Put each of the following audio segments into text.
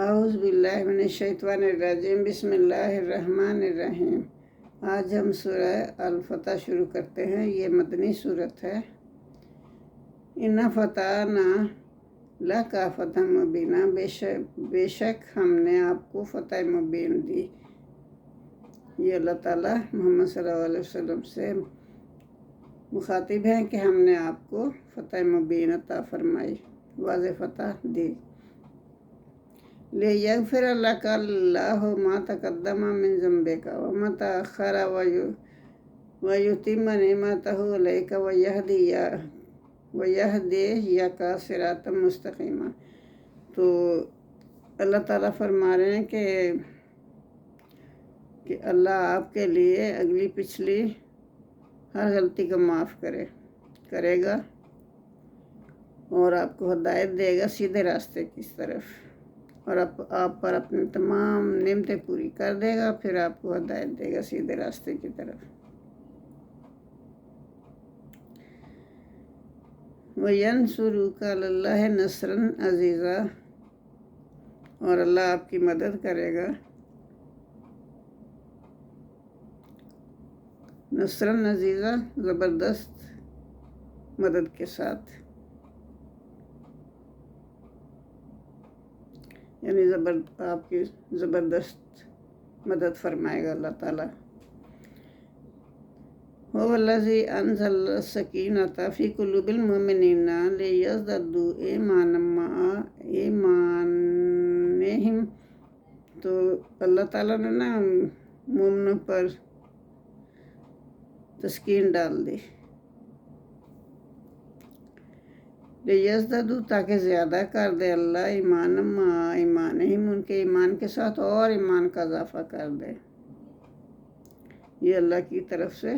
اعوذ باللہ من الشیطان الرجیم بسم اللہ الرحمن الرحیم۔ آج ہم سورہ الفتح شروع کرتے ہیں۔ یہ مدنی سورت ہے۔ اِنَّا فَتَحْنَا لَكَ فَتْحًا مُبِینًا، بے شک ہم نے آپ کو فتح مبین دی۔ یہ اللہ تعالیٰ محمد صلی اللہ علیہ وسلم سے مخاطب ہیں کہ ہم نے آپ کو فتح مبین عطا فرمائی، واضح فتح دی۔ لِيَغْفِرَ لَكَ اللَّهُ مَا تَقَدَّمَ مِن ذَنبِكَ وَمَا تَأَخَّرَ وَيُتِمَّ نِعْمَتَهُ عَلَيْكَ وَيَهْدِيَكَ صِرَاطًا مُسْتَقِيمًا۔ تو اللہ تعالیٰ فرما رہے ہیں کہ اللہ آپ کے لیے اگلی پچھلی ہر غلطی کو معاف کرے گا اور آپ کو ہدایت دے گا سیدھے راستے کی طرف، اور آپ پر اپنی تمام نعمتیں پوری کر دے گا، پھر آپ کو ہدایت دے گا سیدھے راستے کی طرف۔ وَيَنْصُرُكَ عَلَى اللَّهِ نَصْرًا عَزِيزًا، اور اللہ آپ کی مدد کرے گا نصرًا عزیزا، زبردست مدد کے ساتھ، یعنی آپ کی زبردست مدد فرمائے گا اللہ تعالیٰ۔ هُوَ الَّذِي أَنزَلَ السَّكِینَةَ فِی قُلُوبِ الْمُؤْمِنِینَ لِیَزْدَادُوا ایمَانًا مَعَ ایمانِہِم۔ تو اللہ تعالیٰ نے مومنوں پر تسکین ڈال دی، لِیَزْدَادُوا تاکہ زیادہ کر دے اللہ ایمانا مع ایمانہم، ان کے ایمان کے ساتھ اور ایمان کا اضافہ کر دے۔ یہ اللہ کی طرف سے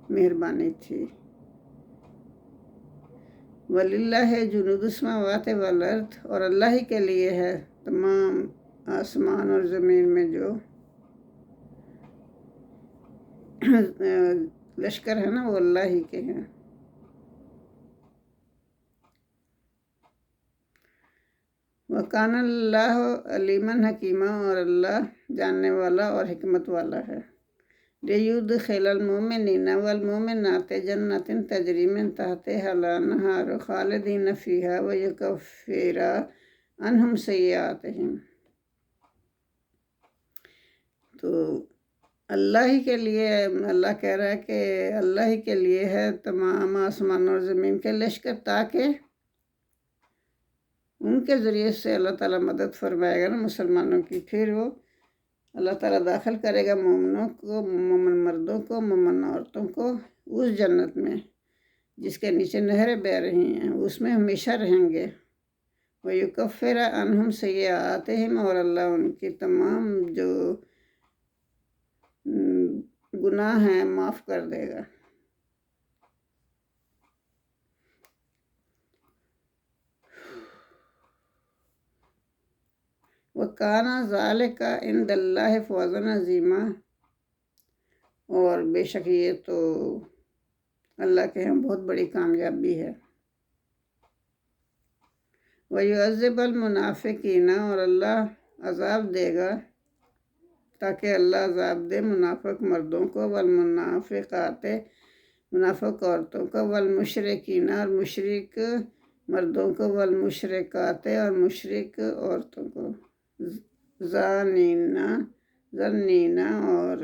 مہربانی تھی۔ وَلِلَّهِ جُنُودُ السَّمَاوَاتِ وَالْأَرْضِ، اور اللہ ہی کے لیے ہے تمام آسمان اور زمین میں جو لشکر ہے وہ اللہ ہی کے ہیں۔ وَكَانَ اللَّهُ عَلِيمًا حَكِيمًا، اور اللہ جاننے والا اور حکمت والا ہے۔ لِيُدْخِلَ الْمُؤْمِنِينَ وَالْمُؤْمِنَاتِ جَنَّاتٍ تَجْرِی مِن تَحْتِہَا الْأَنْہَارُ خَالِدِینَ فِیہا وَیُکَفِّرَ عَنْہُمْ سَیِّئَاتِہِم۔ تو اللہ ہی کے لیے، اللہ کہہ رہا ہے کہ اللہ ہی کے لیے ہے تمام آسمان اور زمین کے لشکر، تاکہ ان کے ذریعے سے اللہ تعالیٰ مدد فرمائے گا مسلمانوں کی، پھر وہ اللہ تعالیٰ داخل کرے گا مومنوں کو، مومن مردوں کو، مومن عورتوں کو اس جنت میں جس کے نیچے نہریں بہہ رہی ہیں، اس میں ہمیشہ رہیں گے۔ وَيُكَفِّرَ عَنْهُمْ سَیِّئَاتِہِم، اور اللہ ان کی تمام جو گناہ ہیں معاف کر دے گا۔ وَكَانَ ذَلِكَ عِندَ اللَّهِ فَوْزًا عَظِیمًا، اور بے شک یہ تو اللہ کے ہاں بہت بڑی کامیابی ہے۔ وَيُعَذِّبَ الْمُنَافِقِینَ، اور اللہ عذاب دے گا تاکہ اللہ عذاب دے منافق مردوں کو، والمنافقات منافق عورتوں کو، والمشرکین اور مشرک مردوں کو، والمشرکات اور مشرک عورتوں کو، ظانین اور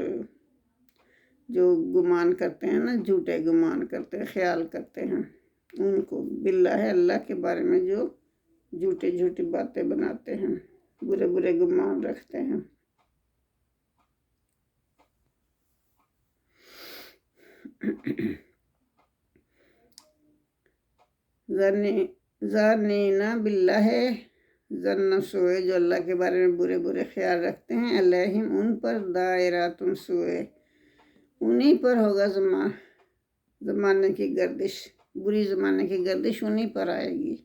جو گمان کرتے ہیں جھوٹے گمان کرتے ہیں، خیال کرتے ہیں ان کو، باللہ اللہ کے بارے میں جو جھوٹی باتیں بناتے ہیں، برے گمان رکھتے ہیں۔ ظانین باللہ ظن سوء، جو اللہ کے بارے میں برے خیال رکھتے ہیں، علیہم ان پر دائرۃ سوء، انہی پر ہوگا زمانے کی گردش، بری زمانے کی گردش انہی پر آئے گی۔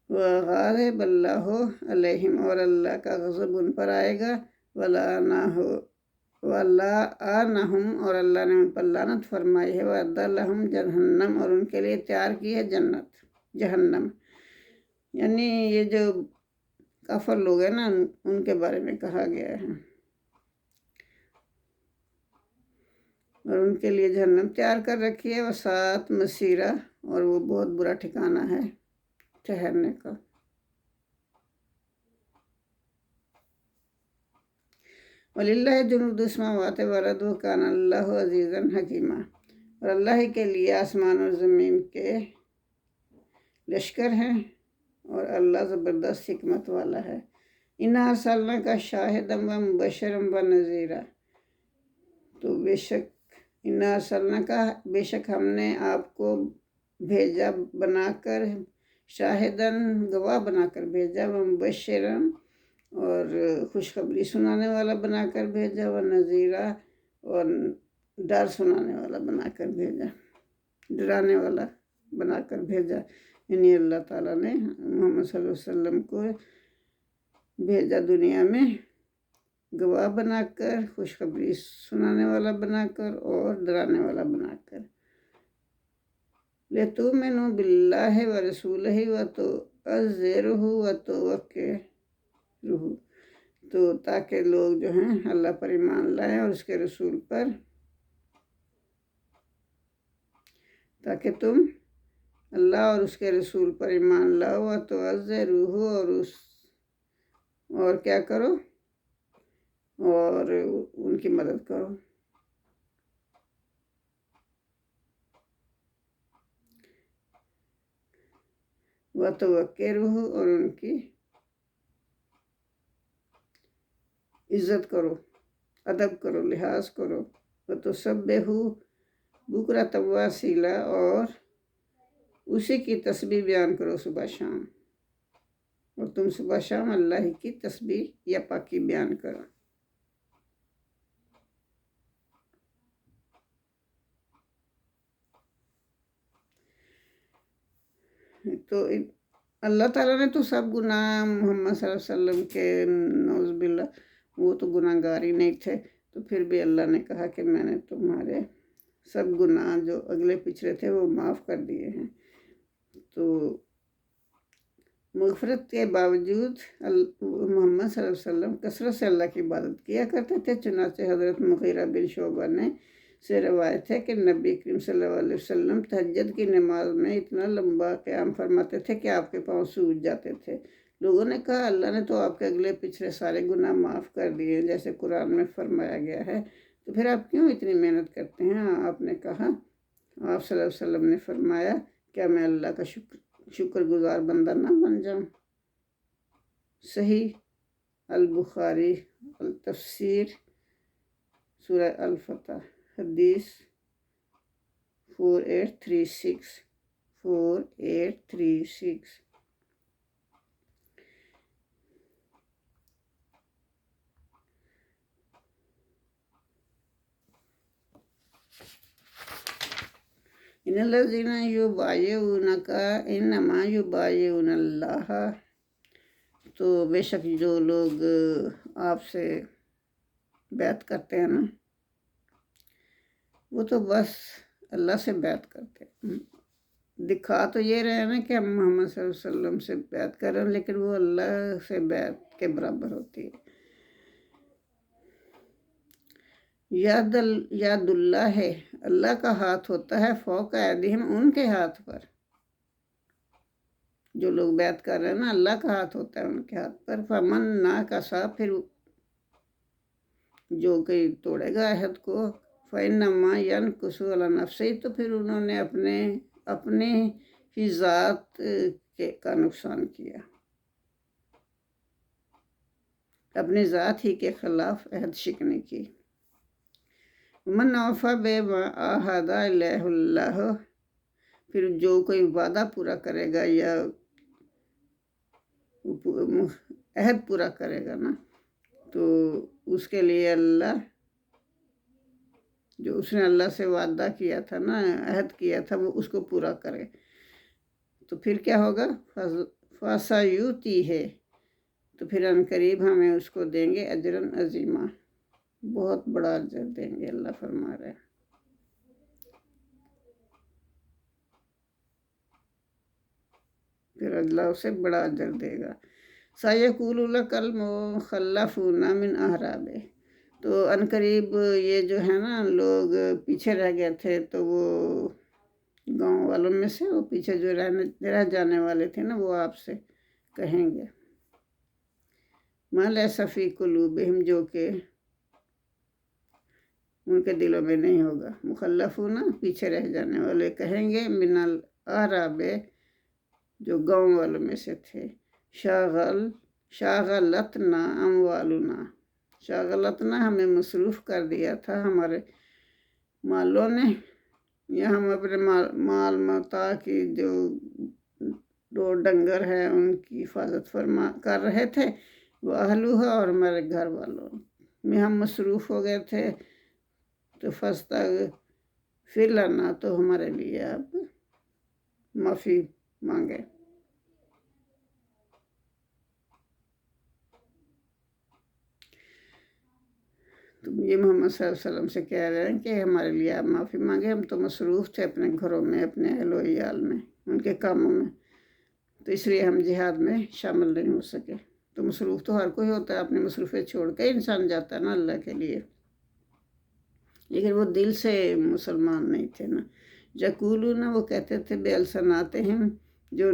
وَغَضِبَ اللَّهُ عَلَیہم، اور اللہ کا غضب ان پر آئے گا۔ وَلَعَنَہُمْ، اور اللہ نے ان پر لعنت فرمائی ہے۔ وَأَعَدَّ لَهُمْ جَہَنَّمَ، اور ان کے لیے تیار کی ہے جہنم۔ یعنی یہ جو کافر لوگ ہیں نا، ان کے بارے میں کہا گیا ہے، اور ان کے لیے جہنم تیار کر رکھی ہے، وہ 7 مسیرہ، اور وہ بہت برا ٹھکانہ ہے ٹھہرنے کا۔ وَلِلَّهِ جُنُودُ السَّمَاوَاتِ وَالْأَرْضِ وَكَانَ اللَّهُ عَزِيزًا حَكِيمًا، اور اللہ ہی کے لیے آسمان اور زمین کے لشکر ہیں، اور اللہ زبردست حکمت والا ہے۔ اِنَّا أَرْسَلْنَاكَ شَاهِدًا وَمُبَشِّرًا وَنَذِيرًا، تو بے شک اِنَّا أَرْسَلْنَاكَ، بے شک ہم نے آپ کو بھیجا بنا کر، شاہدن گواہ بنا کر بھیجا، ومبشرًا اور خوشخبری سنانے والا بنا کر بھیجا، ونذیرا اور ڈر سنانے والا بنا کر بھیجا، ڈرانے والا بنا کر بھیجا۔ یعنی اللہ تعالیٰ نے محمد صلی اللہ علیہ وسلم کو بھیجا دنیا میں گواہ بنا کر، خوشخبری سنانے والا بنا کر، اور ڈرانے والا بنا کر۔ لِتُؤْمِنُوا بِاللَّهِ وَرَسُولِهِ وَتُعَزِّرُوهُ وَتُوَقِّرُوهُ، تو تاکہ لوگ جو ہیں اللہ پر ایمان لائیں اور اس کے رسول پر، تاکہ تم اللہ اور اس کے رسول پر ایمان لاؤ، وَتُعَزِّرُوهُ اور کیا کرو، اور ان کی مدد کرو۔ وَتُوَقِّرُوهُ اور ان کی عزت کرو، ادب کرو، لحاظ کرو۔ وَتُسَبِّحُوهُ بُكْرَةً وَأَصِيلًا، اور اسی کی تسبیح بیان کرو صبح شام، اور تم صبح شام اللہ کی تسبیح یا پاکی بیان کرو۔ تو اللہ تعالیٰ نے تو سب گناہ محمد صلی اللہ علیہ وسلم کے، نعوذ باللہ، وہ تو گناہ گار ہی نہیں تھے، تو پھر بھی اللہ نے کہا کہ میں نے تمہارے سب گناہ جو اگلے پچھلے تھے وہ معاف کر دیے ہیں۔ تو مغفرت کے باوجود محمد صلی اللہ علیہ وسلم کثرت سے اللہ کی عبادت کیا کرتے تھے، چنانچہ حضرت مغیرہ بن شعبہ سے روایت ہے کہ نبی کریم صلی اللہ علیہ وسلم تہجد کی نماز میں اتنا لمبا قیام فرماتے تھے کہ آپ کے پاؤں سوج جاتے تھے۔ لوگوں نے کہا اللہ نے تو آپ کے اگلے پچھلے سارے گناہ معاف کر دیے جیسے قرآن میں فرمایا گیا ہے، تو پھر آپ کیوں اتنی محنت کرتے ہیں؟ آپ نے کہا، آپ صلی اللہ علیہ وسلم نے فرمایا، کیا میں اللہ کا شکر گزار بندہ نہ بن جاؤں؟ صحیح البخاری التفسیر سورہ الفتح، حدیث 4836۔ ان الذین یبایعونک انما یبایعون اللہ، تو بے شک جو لوگ آپ سے بیعت کرتے ہیں نا، وہ تو بس اللہ سے بیعت کرتے ہیں۔ دکھا تو یہ رہے ہیں نا کہ ہم محمد صلی اللہ علیہ وسلم سے بیعت کر رہے ہیں، لیکن وہ اللہ سے بیعت کے برابر ہوتی ہے۔ یاد اللہ ہے، اللہ کا ہاتھ ہوتا ہے، فوق ایدیہم، ان کے ہاتھ پر۔ جو لوگ بیعت کر رہے ہیں نا، اللہ کا ہاتھ ہوتا ہے ان کے ہاتھ پر۔ فمن ناکث، پھر جو کوئی توڑے گا عہد کو، فإنما ينكث على نفسه، تو پھر انہوں نے اپنے ہی ذات کا نقصان کیا، اپنی ذات ہی کے خلاف عہد شکنی کی۔ من اوفی بما عاہد الیہ اللہ، پھر جو کوئی وعدہ پورا کرے گا یا عہد پورا کرے گا نا، تو اس کے لیے اللہ، جو اس نے اللہ سے وعدہ کیا تھا نا، عہد کیا تھا، وہ اس کو پورا کرے، تو پھر کیا ہوگا؟ فَسَيُؤْتِیہ ہے، تو پھر عنقریب ہمیں اس کو دیں گے اجراً عظیما، بہت بڑا اجر دیں گے، اللہ فرما رہے ہیں۔ پھر اللہ اسے بڑا اجر دے گا۔ سَيَقُولُ لَكَ الْمُخَلَّفُونَ مِنْ أَعْرَابِهِ، تو عنقریب یہ جو ہے نا لوگ پیچھے رہ گئے تھے، تو وہ گاؤں والوں میں سے وہ پیچھے جو رہ جانے والے تھے نا، وہ آپ سے کہیں گے مَا لَيْسَ فِي قُلُوبِهِمْ، جو کہ ان کے دلوں میں نہیں ہوگا۔ مخلفون پیچھے رہ جانے والے کہیں گے من الاعراب، جو گاؤں والوں میں سے تھے، شاغلتنا اموالنا، شاغلتنا ہمیں مصروف کر دیا تھا ہمارے مالوں نے، یا ہم اپنے مال متاع کی جو دو ڈنگر ہے ان کی حفاظت کر رہے تھے، وہ اہلوہا، اور ہمارے گھر والوں میں ہم مصروف ہو گئے تھے، تو فاستغفر لنا، تو ہمارے لیے اب معافی مانگے۔ تو یہ محمد صلی اللہ علیہ وسلم سے کہہ رہے ہیں کہ ہمارے لیے آپ معافی مانگے، ہم تو مصروف تھے اپنے گھروں میں، اپنے اہل و عیال میں، ان کے کاموں میں، تو اس لیے ہم جہاد میں شامل نہیں ہو سکے۔ تو مصروف تو ہر کوئی ہوتا ہے، اپنی مصروفیت چھوڑ کے انسان جاتا ہے نا اللہ کے لیے، لیکن وہ دل سے مسلمان نہیں تھے نا۔ یقولون، وہ کہتے تھے، بِأَلْسِنَتِهِمْ، جو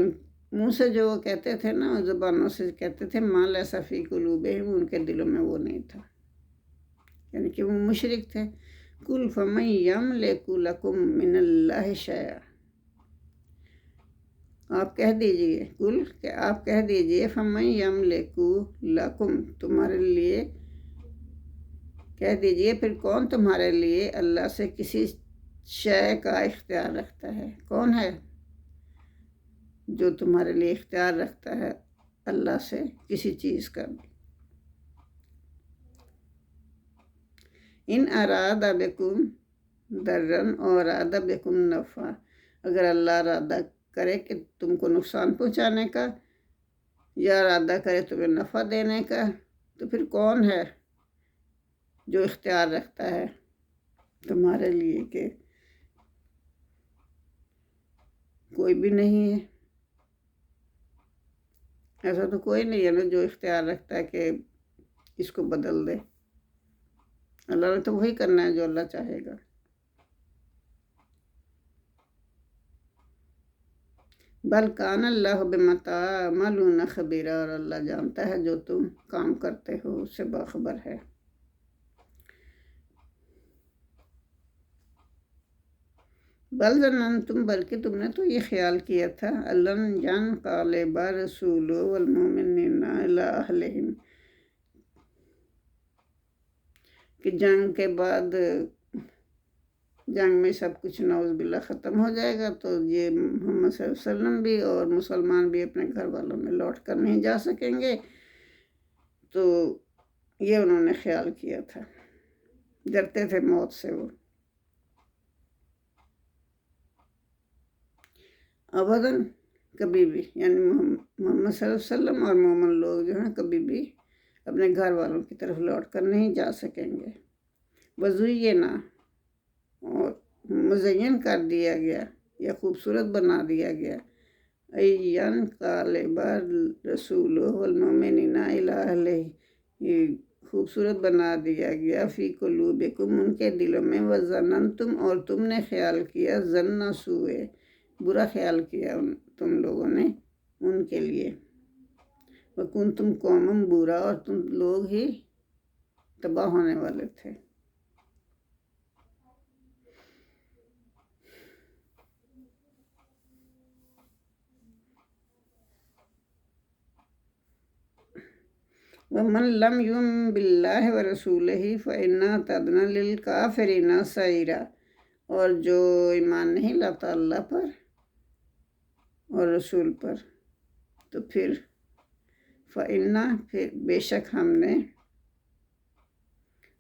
منہ سے جو وہ کہتے تھے نا، زبانوں سے کہتے تھے، مَا لَيْسَ فِي قُلُوبِهِمْ، ان کے دلوں میں وہ نہیں تھا، یعنی کہ وہ مشرک تھے۔ قُلْ فَمَن يَمْلِكُ لَكُم مِّنَ اللَّهِ شَيْئًا، آپ کہہ دیجئے، قُلْ، کہ آپ کہہ دیجئے، فَمَن يَمْلِكُ لَكُم، تمہارے لیے کہہ دیجئے، پھر کون تمہارے لیے اللہ سے کسی شے کا اختیار رکھتا ہے؟ کون ہے جو تمہارے لیے اختیار رکھتا ہے اللہ سے کسی چیز کا بھی؟ ان اراد بکم ضرًا اور اراد بکم نفعا، اگر اللہ ارادہ کرے کہ تم کو نقصان پہنچانے کا، یا ارادہ کرے تمہیں نفع دینے کا، تو پھر کون ہے جو اختیار رکھتا ہے تمہارے لیے؟ کہ کوئی بھی نہیں ہے، ایسا تو کوئی نہیں ہے نا جو اختیار رکھتا ہے کہ اس کو بدل دے۔ اللہ نے تو وہی کرنا ہے جو اللہ چاہے گا۔ بل کان اللہ بما تعملون خبیرا، اور اللہ جانتا ہے جو تم کام کرتے ہو اس سے باخبر ہے۔ بل ظننتم، بلکہ تم نے تو یہ خیال کیا تھا، لن ينقلب الرسول والمؤمنون الی اہلہم، کہ جنگ کے بعد، جنگ میں سب کچھ نعوذ باللہ ختم ہو جائے گا، تو یہ محمد صلی اللہ علیہ وسلم بھی اور مسلمان بھی اپنے گھر والوں میں لوٹ کر نہیں جا سکیں گے، تو یہ انہوں نے خیال کیا تھا، ڈرتے تھے موت سے وہ۔ ابداً، کبھی بھی، یعنی محمد صلی اللہ علیہ وسلم اور مومن لوگ جو ہیں کبھی بھی اپنے گھر والوں کی طرف لوٹ کر نہیں جا سکیں گے۔ وزینا، اور مزین کر دیا گیا یا خوبصورت بنا دیا گیا، ينقلب الرسول والمؤمنون الی اہلہ، یہ خوبصورت بنا دیا گیا، فی قلوبکم، ان کے دلوں میں، وظننتم، اور تم نے خیال کیا، ظن سوء، برا خیال کیا تم لوگوں نے ان کے لیے، وکنتم قوما برا، اور تم لوگ ہی تباہ ہونے والے تھے۔ وَمَن لَّمْ يُؤْمِن بِاللَّهِ وَرَسُولِهِ فَإِنَّا أَعْتَدْنَا لِلْكَافِرِينَ سَعِيرًا، اور جو ایمان نہیں لاتا اللہ پر اور رسول پر، تو پھر فَإِنَّا، پھر بے شک ہم نے،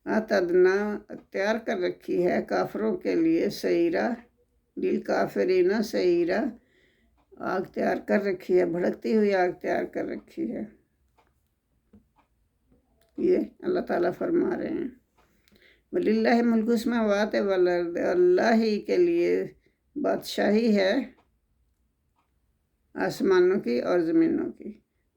اعتدنا، اختیار کر رکھی ہے کافروں کے لیے، سعیرا، للکافرین سعیرا، آگ تیار کر رکھی ہے، بھڑکتی ہوئی آگ تیار کر رکھی ہے۔ یہ اللہ تعالیٰ فرما رہے ہیں، وَلِلَّهِ مُلْكُ السَّمَاوَاتِ وَالْأَرْضِ، اللہ ہی کے لیے بادشاہی ہے آسمانوں کی اور زمینوں کی،